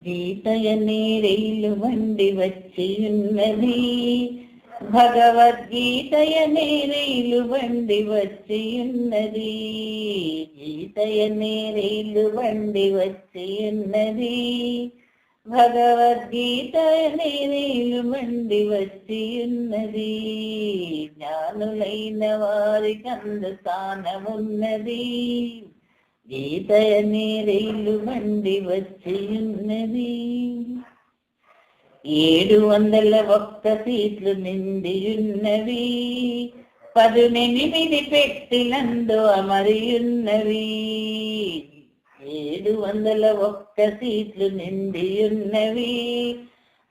గీతయనే రైలు వండి వచ్చి ఉన్నది, భగవద్గీతయనే రైలు వండి వచ్చి ఉన్నది. గీతయనే రైలు వండి వచ్చి ఉన్నది, భగవద్గీతయనే రైలు వండి వచ్చి ఉన్నది. జ్ఞానులైన వారికందు స్థానమున్నది, గీతయనే రైలు వండి వచ్చి ఉన్నది. 701 సీట్లు నిండి ఉన్నవి, 18 పెట్టిలందు అమరి ఉన్నవి. 701 సీట్లు నిండి ఉన్నవి,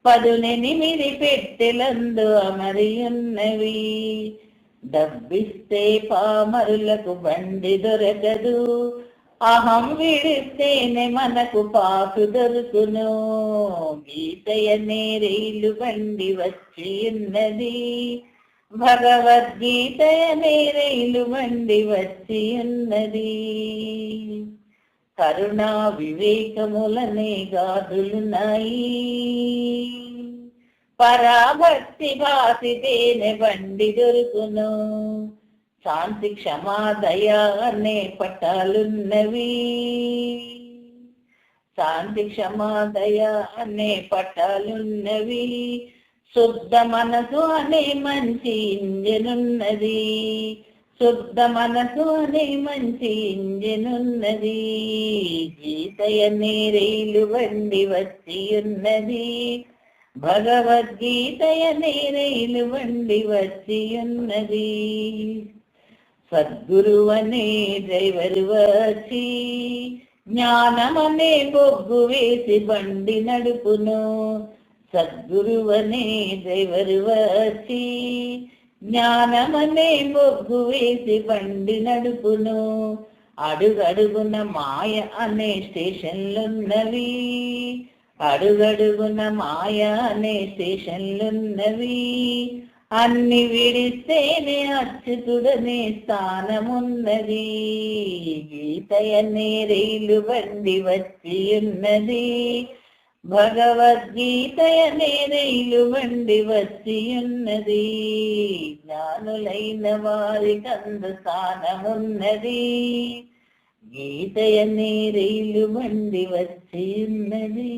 18 పెట్టెలందు అమరి ఉన్నవి. డబ్బిస్తే పామరులకు బండి దొరకదు, అహం విడిస్తేనే మనకు పాకు దొరుకును. గీతయనే రైలు బండి వచ్చి ఉన్నది, భగవద్గీతయనే రైలు బండి వచ్చి ఉన్నది. కరుణా వివేకములనే గాదులున్నాయి, పరాభక్తి భాసితేనే బండి దొరుకును. శాంతి క్షమాదయ అనే పట్టాలున్నవి, శాంతి క్షమాదయ అనే పట్టాలున్నవి. శుద్ధ మనసు అనే మంచి ఇంజనున్నది, శుద్ధ మనసు అనే మంచి ఇంజనున్నది. గీతయనే రైలు వండి వచ్చి ఉన్నది, భగవద్గీతయనే రైలు వండి వచ్చి ఉన్నది. సద్గురువనే డ్రైవరు వచ్చి, జ్ఞానమనే బొగ్గు వేసి బండి నడుపును. సద్గురువనే డ్రైవరు వచ్చి, జ్ఞానమనే బొగ్గు వేసి బండి నడుపును. అడుగడుగున మాయ అనే స్టేషన్లున్నవి, అడుగడుగున మాయ అనే స్టేషన్లున్నవి. అన్ని విడిస్తేనే అచ్యుతుడనే స్థానమున్నది. గీతయనే రైలు బండి వచ్చి ఉన్నది, భగవద్గీతయనే రైలు బండి వచ్చి ఉన్నది. జ్ఞానులైన వారికందు స్థానమున్నది, గీతయనే రైలు బండి వచ్చి ఉన్నది.